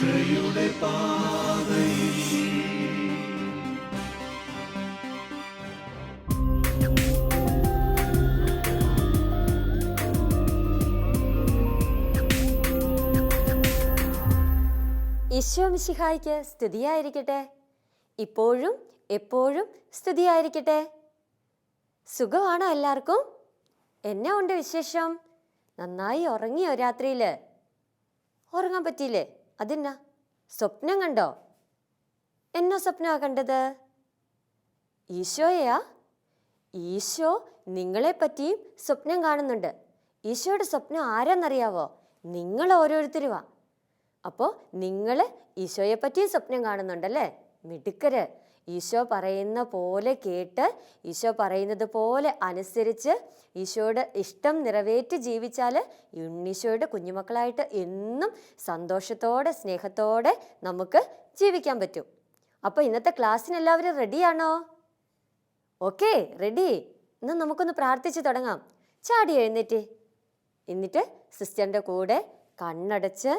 രക്ഷയുടെ പാതയിൽ ഈശോ മിശിഹായ്ക്ക് സ്തുതിയായിരിക്കട്ടെ. ഇപ്പോഴും എപ്പോഴും സ്തുതിയായിരിക്കട്ടെ. സുഖമാണോ എല്ലാവർക്കും? എന്നാ ഉണ്ട് വിശേഷം? നന്നായി ഉറങ്ങിയോ രാത്രിയിൽ? ഉറങ്ങാൻ പറ്റിയില്ലേ? അതെന്നാ, സ്വപ്നം കണ്ടോ? എന്നോ സ്വപ്നമാണ് കണ്ടത്? ഈശോയാ? ഈശോ നിങ്ങളെപ്പറ്റിയും സ്വപ്നം കാണുന്നുണ്ട്. ഈശോയുടെ സ്വപ്നം ആരാന്നറിയാവോ? നിങ്ങൾ ഓരോരുത്തരുവാ. അപ്പോൾ നിങ്ങൾ ഈശോയെപ്പറ്റിയും സ്വപ്നം കാണുന്നുണ്ടല്ലേ? മിടുക്കര്. ഈശോ പറയുന്ന പോലെ കേട്ട്, ഈശോ പറയുന്നത് പോലെ അനുസരിച്ച്, ഈശോയുടെ ഇഷ്ടം നിറവേറ്റി ജീവിച്ചാൽ ഉണ്ണീശോയുടെ കുഞ്ഞുമക്കളായിട്ട് എന്നും സന്തോഷത്തോടെ സ്നേഹത്തോടെ നമുക്ക് ജീവിക്കാൻ പറ്റും. അപ്പോൾ ഇന്നത്തെ ക്ലാസ്സിന് എല്ലാവരും റെഡിയാണോ? Okay, ready. എന്നാൽ നമുക്കൊന്ന് പ്രാർത്ഥിച്ച് തുടങ്ങാം. ചാടി എഴുന്നേറ്റ്. എന്നിട്ട് സിസ്റ്ററിൻ്റെ കൂടെ കണ്ണടച്ച്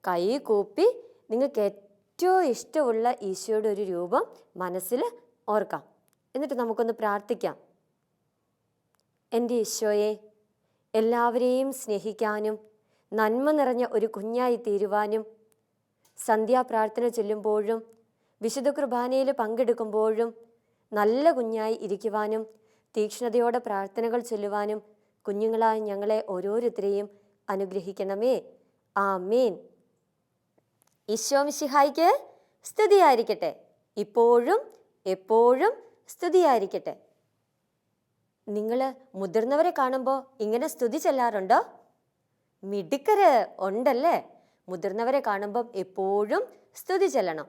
കൈ കൂപ്പി നിങ്ങൾക്ക് ഏറ്റവും ഇഷ്ടമുള്ള ഈശോയുടെ ഒരു രൂപം മനസ്സിൽ ഓർക്കാം. എന്നിട്ട് നമുക്കൊന്ന് പ്രാർത്ഥിക്കാം. എൻ്റെ ഈശോയെ, എല്ലാവരെയും സ്നേഹിക്കാനും നന്മ നിറഞ്ഞ ഒരു കുഞ്ഞായി തീരുവാനും സന്ധ്യാപ്രാർത്ഥന ചൊല്ലുമ്പോഴും വിശുദ്ധ കുർബാനയിൽ പങ്കെടുക്കുമ്പോഴും നല്ല കുഞ്ഞായി ഇരിക്കുവാനും തീക്ഷ്ണതയോടെ പ്രാർത്ഥനകൾ ചൊല്ലുവാനും കുഞ്ഞുങ്ങളായ ഞങ്ങളെ ഓരോരുത്തരെയും അനുഗ്രഹിക്കണമേ. ആമേൻ. ഈശോ മിശിഹായ്ക്ക് സ്തുതിയായിരിക്കട്ടെ. ഇപ്പോഴും എപ്പോഴും സ്തുതിയായിരിക്കട്ടെ. നിങ്ങൾ മുതിർന്നവരെ കാണുമ്പോൾ ഇങ്ങനെ സ്തുതി ചെല്ലാറുണ്ടോ? മിടുക്കര് ഉണ്ടല്ലേ? മുതിർന്നവരെ കാണുമ്പം എപ്പോഴും സ്തുതി ചെല്ലണം.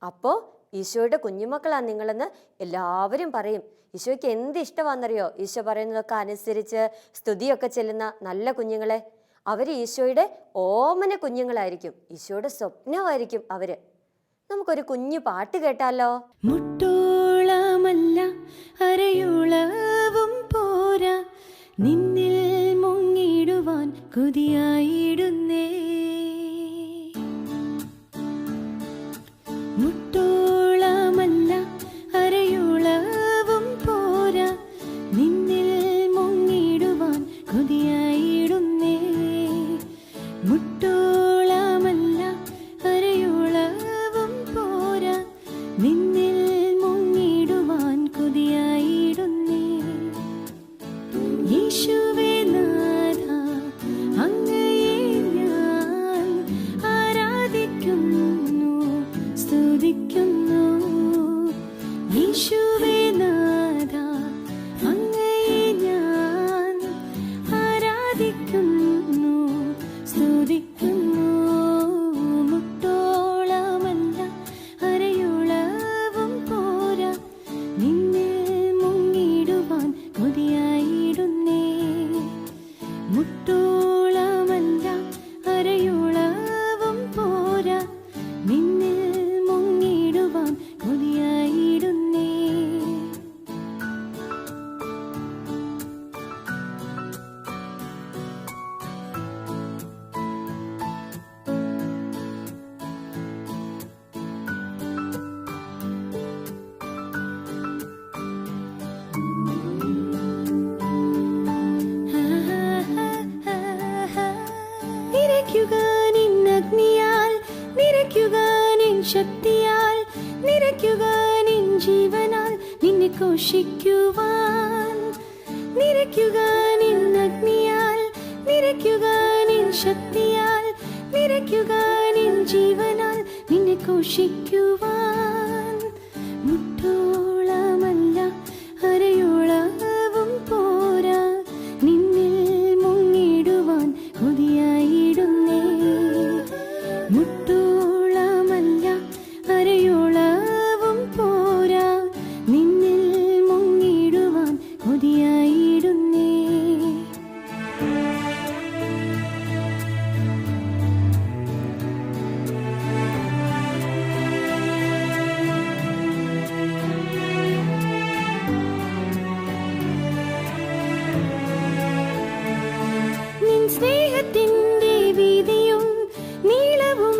അപ്പോൾ ഈശോയുടെ കുഞ്ഞുമക്കളാണ് നിങ്ങളെന്ന് എല്ലാവരും പറയും. ഈശോയ്ക്ക് എന്ത് ഇഷ്ടമാണെന്നറിയോ? ഈശോ പറയുന്നതൊക്കെ അനുസരിച്ച് സ്തുതിയൊക്കെ ചെല്ലുന്ന നല്ല കുഞ്ഞുങ്ങളെ. അവർ ഈശോയുടെ ഓമന കുഞ്ഞുങ്ങളായിരിക്കും. ഈശോയുടെ സ്വപ്നമായിരിക്കും അവർ. നമുക്കൊരു കുഞ്ഞു പാട്ട് കേട്ടാലോ? മുട്ടോളമല്ല അരയോളവും പോരാ, നിന്നിൽ മുങ്ങിടുവാൻ കൊതിയായിടുന്നേ. മുട്ടോളമല്ല അരയോളവും പോരാ, നിന്നിൽ മുങ്ങിടുവാൻ കൊതിയായിടുന്നേ. മുട്ടോളമല്ല അരയോളവും പോരാ, നിന്നിൽ മുങ്ങിടുവാൻ കൊതിയായിടുന്നേ. യേശുവേ നാഥ, അങ്ങയെ ഞാൻ ആരാധിക്കുന്നു, സ്തുതിക്കുന്നു. യേശുവേ നാഥ, അങ്ങയെ ഞാൻ ആരാധിക്കുന്നു, സ്തുതിക്കുന്നു. മുട്ടോളമല്ല അരയോളവും പോരാ, നിന്നിൽ മുങ്ങിടുവാൻ കൊതിയായിടുന്നേ. മുട്ടോളമല്ല അരയോളവും പോരാ, നിന്നിൽ മുങ്ങിടുവാൻ കൊതിയായിടുന്നേ. നിറയ്ക്കുക നിന്നഗ്നിയാൽ, നിറയ്ക്കുക നിൻ ശക്തിയാൽ, നിറയ്ക്കുക നിൻ ജീവനാൽ നിന്നെ ഘോഷിക്കുവാൻ. നിറയ്ക്കുക നിന്നഗ്നിയാൽ, നിറയ്ക്കുക നിൻ ശക്തിയാൽ, നിറയ്ക്കുക നിൻ ജീവനാൽ നിന്നെ ഘോഷിക്കുവാൻ. മുട്ടോളമല്ല അരയോളവും പോരാ, നിന്നിൽ മുങ്ങിടുവാൻ കൊതിയായിടുന്നേ. മുട്ടോളമല്ല അരയോളവും പോരാ, നിന്നിൽ മുങ്ങിടുവാൻ കൊതിയായിടുന്നേ. സ്നേഹത്തിൻ്റെ വീതിയും നീളവും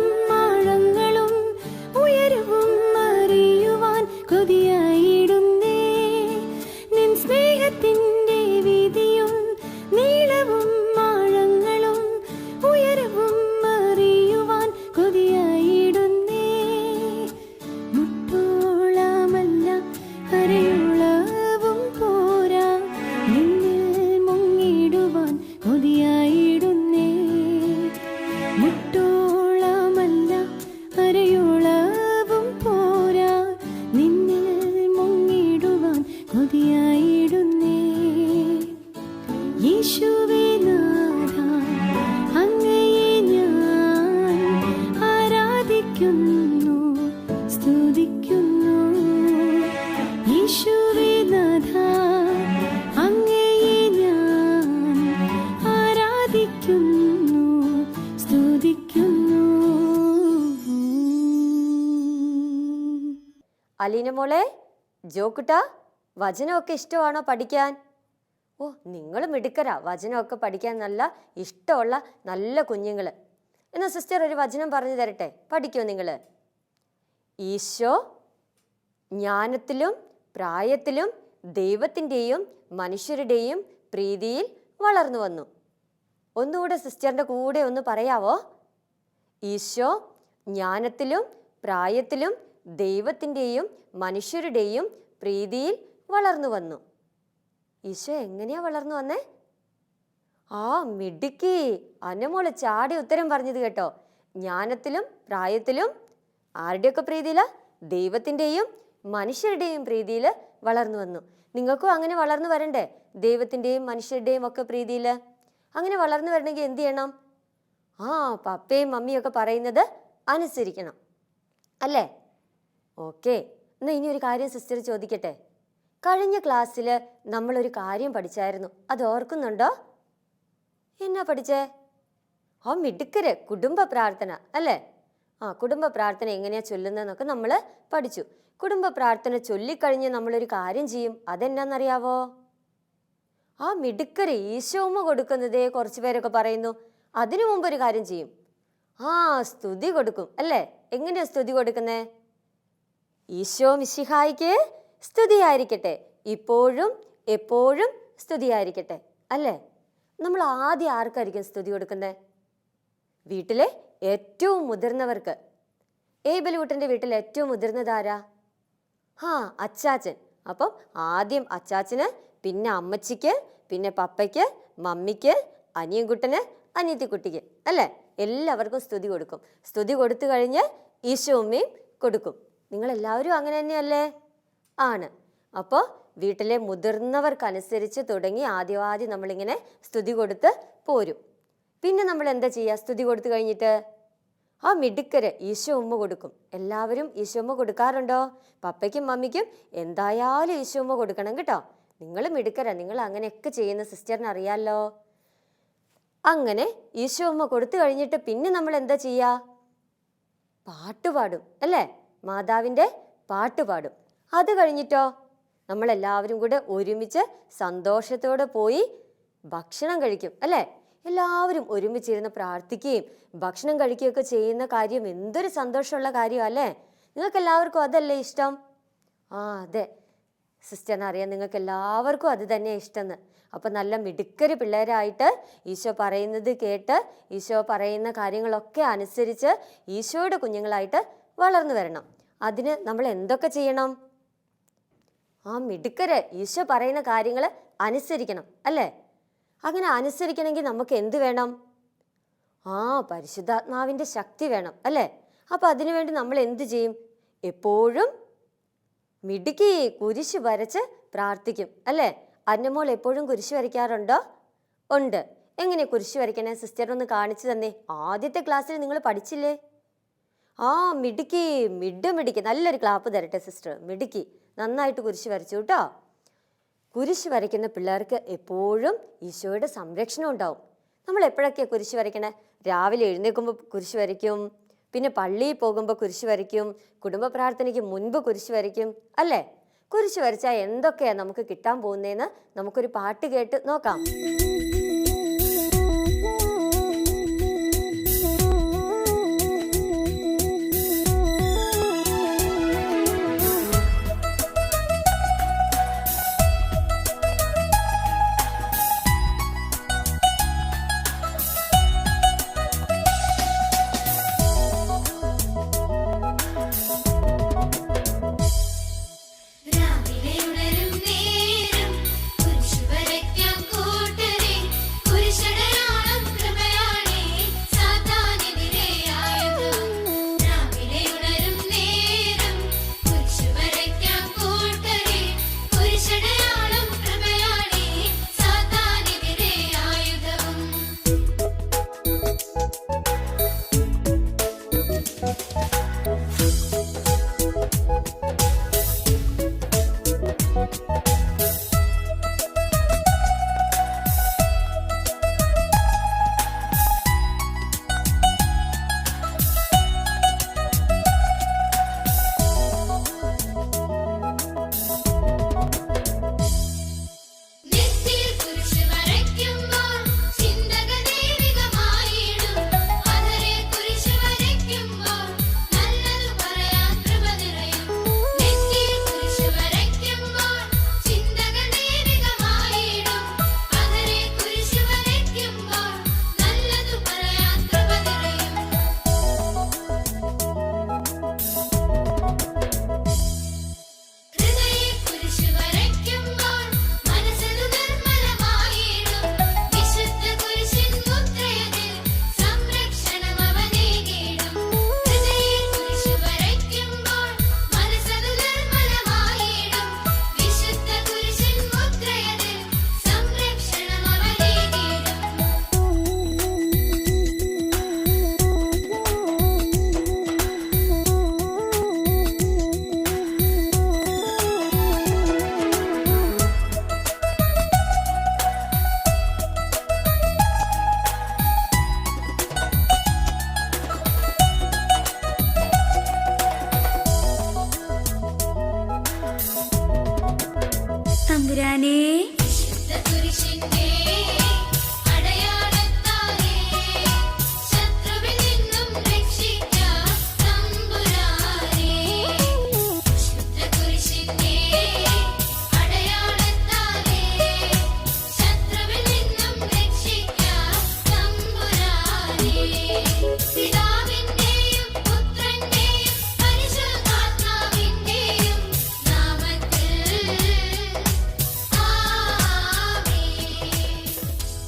ആലീന മോളെ, ജോക്കുട്ട, വചനമൊക്കെ ഇഷ്ടമാണോ പഠിക്കാൻ? ഓ, നിങ്ങൾ മിടുക്കരാ, വചനമൊക്കെ പഠിക്കാൻ നല്ല ഇഷ്ടമുള്ള നല്ല കുഞ്ഞുങ്ങൾ. എന്നാൽ സിസ്റ്റർ ഒരു വചനം പറഞ്ഞു തരട്ടെ, പഠിക്കുമോ നിങ്ങൾ? ഈശോ ജ്ഞാനത്തിലും പ്രായത്തിലും ദൈവത്തിൻ്റെയും മനുഷ്യരുടെയും പ്രീതിയിൽ വളർന്നു വന്നു. ഒന്നുകൂടെ സിസ്റ്ററിൻ്റെ കൂടെ ഒന്ന് പറയാവോ? ഈശോ ജ്ഞാനത്തിലും പ്രായത്തിലും ദൈവത്തിൻ്റെയും മനുഷ്യരുടെയും പ്രീതിയിൽ വളർന്നു വന്നു. ഈശോ എങ്ങനെയാ വളർന്നു വന്നേ? ആ, മിടുക്കി, അന്നമോള് ചാടി ഉത്തരം പറഞ്ഞത് കേട്ടോ. ജ്ഞാനത്തിലും പ്രായത്തിലും ആരുടെയൊക്കെ പ്രീതിയില? ദൈവത്തിൻ്റെയും മനുഷ്യരുടെയും പ്രീതിയിൽ വളർന്നു വന്നു. നിങ്ങൾക്കും അങ്ങനെ വളർന്നു വരണ്ടേ? ദൈവത്തിൻ്റെയും മനുഷ്യരുടെയും ഒക്കെ പ്രീതിയിൽ. അങ്ങനെ വളർന്നു വരണമെങ്കിൽ എന്ത് ചെയ്യണം? പപ്പയും മമ്മിയും ഒക്കെ പറയുന്നത് അനുസരിക്കണം, അല്ലേ? ഓക്കെ, എന്നാൽ ഇനി ഒരു കാര്യം സിസ്റ്റർ ചോദിക്കട്ടെ. കഴിഞ്ഞ ക്ലാസ്സിൽ നമ്മളൊരു കാര്യം പഠിച്ചായിരുന്നു, അത് ഓർക്കുന്നുണ്ടോ? എന്നാ പഠിച്ചേ? മിടുക്കര്, കുടുംബ പ്രാർത്ഥന, അല്ലേ? കുടുംബ പ്രാർത്ഥന എങ്ങനെയാ ചൊല്ലുന്നതെന്നൊക്കെ നമ്മൾ പഠിച്ചു. കുടുംബ പ്രാർത്ഥന ചൊല്ലിക്കഴിഞ്ഞ് നമ്മളൊരു കാര്യം ചെയ്യും, അതെന്നാന്നറിയാവോ? മിടുക്കര്, ഈശോ ഉമ്മ കൊടുക്കുന്നതേ കുറച്ച് പേരൊക്കെ പറയുന്നു. അതിനു മുമ്പ് ഒരു കാര്യം ചെയ്യും, സ്തുതി കൊടുക്കും, അല്ലേ? എങ്ങനെയാ സ്തുതി കൊടുക്കുന്നേ? ഈശോ മിശിഹായിക്ക് സ്തുതിയായിരിക്കട്ടെ, ഇപ്പോഴും എപ്പോഴും സ്തുതിയായിരിക്കട്ടെ, അല്ലേ? നമ്മൾ ആദ്യം ആർക്കായിരിക്കും സ്തുതി കൊടുക്കുന്നത്? വീട്ടിലെ ഏറ്റവും മുതിർന്നവർക്ക്. ഏബലൂട്ടൻ്റെ വീട്ടിൽ ഏറ്റവും മുതിർന്നതാരാ? അച്ചാച്ചൻ. അപ്പം ആദ്യം അച്ചാച്ചന്, പിന്നെ അമ്മച്ചിക്ക്, പിന്നെ പപ്പയ്ക്ക്, മമ്മിക്ക്, അനിയൻകുട്ടന്, അനിയത്തിക്കുട്ടിക്ക്, അല്ലേ? എല്ലാവർക്കും സ്തുതി കൊടുക്കും. സ്തുതി കൊടുത്തു കഴിഞ്ഞ് ഈശോ ഉമ്മയും കൊടുക്കും. നിങ്ങളെല്ലാവരും അങ്ങനെ തന്നെയല്ലേ? ആണ്. അപ്പോൾ വീട്ടിലെ മുതിർന്നവർക്കനുസരിച്ച് തുടങ്ങി ആദ്യം നമ്മളിങ്ങനെ സ്തുതി കൊടുത്ത് പോരും. പിന്നെ നമ്മൾ എന്താ ചെയ്യുക? സ്തുതി കൊടുത്തു കഴിഞ്ഞിട്ട് മിടുക്കര് ഈശോ ഉമ്മ കൊടുക്കും. എല്ലാവരും ഈശോ ഉമ്മ കൊടുക്കാറുണ്ടോ? പപ്പയ്ക്കും മമ്മിക്കും എന്തായാലും ഈശോ ഉമ്മ കൊടുക്കണം കേട്ടോ. നിങ്ങൾ മിടുക്കരാ, നിങ്ങൾ അങ്ങനെയൊക്കെ ചെയ്യുന്ന സിസ്റ്ററിന് അറിയാമല്ലോ. അങ്ങനെ ഈശോ ഉമ്മ കൊടുത്തു കഴിഞ്ഞിട്ട് പിന്നെ നമ്മൾ എന്താ ചെയ്യുക? പാട്ട് പാടും, അല്ലേ? മാതാവിൻ്റെ പാട്ട് പാടും. അത് കഴിഞ്ഞിട്ടോ നമ്മളെല്ലാവരും കൂടെ ഒരുമിച്ച് സന്തോഷത്തോടെ പോയി ഭക്ഷണം കഴിക്കും, അല്ലേ? എല്ലാവരും ഒരുമിച്ചിരുന്ന് പ്രാർത്ഥിക്കുകയും ഭക്ഷണം കഴിക്കുകയൊക്കെ ചെയ്യുന്ന കാര്യം എന്തൊരു സന്തോഷമുള്ള കാര്യമല്ലേ? നിങ്ങൾക്ക് എല്ലാവർക്കും അതല്ലേ ഇഷ്ടം? അതെ, സിസ്റ്ററിന് അറിയാം, നിങ്ങൾക്ക് എല്ലാവർക്കും അത് തന്നെ ഇഷ്ടമെന്ന്. അപ്പം നല്ല മിടുക്കര് പിള്ളേരായിട്ട് ഈശോ പറയുന്നത് കേട്ട് ഈശോ പറയുന്ന കാര്യങ്ങളൊക്കെ അനുസരിച്ച് ഈശോയുടെ കുഞ്ഞുങ്ങളായിട്ട് വളർന്നു വരണം. അതിന് നമ്മൾ എന്തൊക്കെ ചെയ്യണം? മിടുക്കര് ഈശോ പറയുന്ന കാര്യങ്ങൾ അനുസരിക്കണം, അല്ലേ? അങ്ങനെ അനുസരിക്കണമെങ്കിൽ നമുക്ക് എന്ത് വേണം? പരിശുദ്ധാത്മാവിൻ്റെ ശക്തി വേണം, അല്ലേ? അപ്പം അതിനുവേണ്ടി നമ്മൾ എന്ത് ചെയ്യും? എപ്പോഴും മിടുക്കി കുരിശ് വരച്ച് പ്രാർത്ഥിക്കും, അല്ലേ? അന്നമോൾ എപ്പോഴും കുരിശ് വരയ്ക്കാറുണ്ടോ? ഉണ്ട്. എങ്ങനെ കുരിശ് വരയ്ക്കണേ? സിസ്റ്ററിനൊന്ന് കാണിച്ചു തന്നേ. ആദ്യത്തെ ക്ലാസ്സിൽ നിങ്ങൾ പഠിച്ചില്ലേ? മിടുക്കി, മിടുക്കി. നല്ലൊരു ക്ലാപ്പ് തരട്ടെ സിസ്റ്റർ. മിടുക്കി, നന്നായിട്ട് കുരിശ് വരച്ചു കേട്ടോ. കുരിശ് വരയ്ക്കുന്ന പിള്ളേർക്ക് എപ്പോഴും ഈശോയുടെ സംരക്ഷണം ഉണ്ടാവും. നമ്മൾ എപ്പോഴൊക്കെയാണ് കുരിശ് വരയ്ക്കണേ? രാവിലെ എഴുന്നേൽക്കുമ്പോൾ കുരിശ് വരയ്ക്കും, പിന്നെ പള്ളിയിൽ പോകുമ്പോൾ കുരിശ് വരയ്ക്കും, കുടുംബ പ്രാർത്ഥനയ്ക്ക് മുൻപ് കുരിശ് വരയ്ക്കും, അല്ലേ? കുരിശ് വരച്ചാൽ എന്തൊക്കെയാണ് നമുക്ക് കിട്ടാൻ പോകുന്നതെന്ന് നമുക്കൊരു പാട്ട് കേട്ട് നോക്കാം. തമ്പുരാനേ.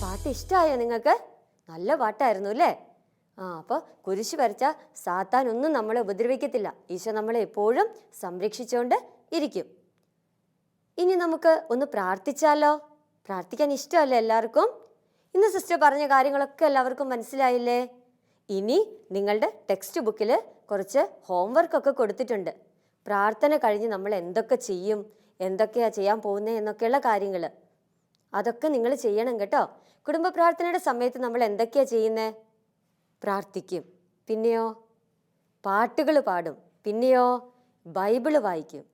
പാട്ട് ഇഷ്ടമായോ നിങ്ങൾക്ക്? നല്ല പാട്ടായിരുന്നു അല്ലേ? അപ്പോൾ കുരിശ് വരച്ച സാത്താൻ ഒന്നും നമ്മളെ ഉപദ്രവിക്കത്തില്ല. ഈശോ നമ്മളെ എപ്പോഴും സംരക്ഷിച്ചുകൊണ്ട് ഇരിക്കും. ഇനി നമുക്ക് ഒന്ന് പ്രാർത്ഥിച്ചാലോ? പ്രാർത്ഥിക്കാൻ ഇഷ്ടമല്ലേ എല്ലാവർക്കും? ഇന്ന് സിസ്റ്റർ പറഞ്ഞ കാര്യങ്ങളൊക്കെ എല്ലാവർക്കും മനസ്സിലായില്ലേ? ഇനി നിങ്ങളുടെ ടെക്സ്റ്റ് ബുക്കിൽ കുറച്ച് ഹോംവർക്കൊക്കെ കൊടുത്തിട്ടുണ്ട്. പ്രാർത്ഥന കഴിഞ്ഞ് നമ്മൾ എന്തൊക്കെ ചെയ്യും, എന്തൊക്കെയാണ് ചെയ്യാൻ പോകുന്നത് എന്നൊക്കെയുള്ള കാര്യങ്ങൾ അതൊക്കെ നിങ്ങൾ ചെയ്യണം കേട്ടോ. കുടുംബ പ്രാർത്ഥനയുടെ സമയത്ത് നമ്മൾ എന്തൊക്കെയാണ് ചെയ്യുന്നത്? പ്രാർത്ഥിക്കും, പിന്നെയോ പാട്ടുകൾ പാടും, പിന്നെയോ ബൈബിള് വായിക്കും.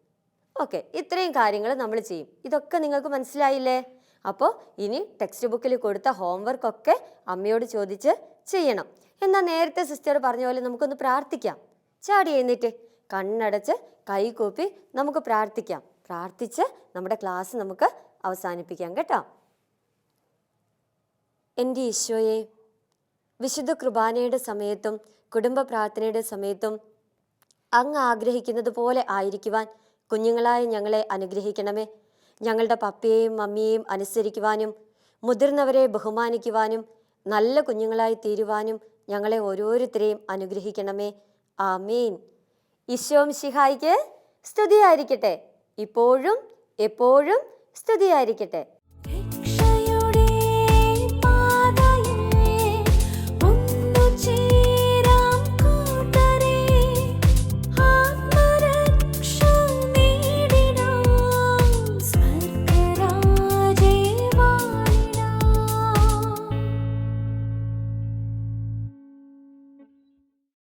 ഓക്കെ, ഇത്രയും കാര്യങ്ങൾ നമ്മൾ ചെയ്യും. ഇതൊക്കെ നിങ്ങൾക്ക് മനസ്സിലായില്ലേ? അപ്പോൾ ഇനി ടെക്സ്റ്റ് ബുക്കിൽ കൊടുത്ത ഹോംവർക്കൊക്കെ അമ്മയോട് ചോദിച്ച് ചെയ്യണം. എന്നാൽ നേരത്തെ സിസ്റ്റർ പറഞ്ഞ പോലെ നമുക്കൊന്ന് പ്രാർത്ഥിക്കാം. ചാടി എഴുന്നേറ്റ് കണ്ണടച്ച് കൈകൂപ്പി നമുക്ക് പ്രാർത്ഥിക്കാം. പ്രാർത്ഥിച്ച് നമ്മുടെ ക്ലാസ് നമുക്ക് അവസാനിപ്പിക്കാം കേട്ടോ. എൻ്റെ ഈശോയെ, വിശുദ്ധ കുർബാനയുടെ സമയത്തും കുടുംബ പ്രാർത്ഥനയുടെ സമയത്തും അങ്ങ് ആഗ്രഹിക്കുന്നത് പോലെ ആയിരിക്കുവാൻ കുഞ്ഞുങ്ങളായ ഞങ്ങളെ അനുഗ്രഹിക്കണമേ. ഞങ്ങളുടെ പപ്പയെയും മമ്മിയെയും അനുസരിക്കുവാനും മുതിർന്നവരെ ബഹുമാനിക്കുവാനും നല്ല കുഞ്ഞുങ്ങളായി തീരുവാനും ഞങ്ങളെ ഓരോരുത്തരെയും അനുഗ്രഹിക്കണമേ. ആമേൻ. ഈശോ മിശിഹായിക്ക് സ്തുതിയായിരിക്കട്ടെ. ഇപ്പോഴും എപ്പോഴും സ്തുതിയായിരിക്കട്ടെ.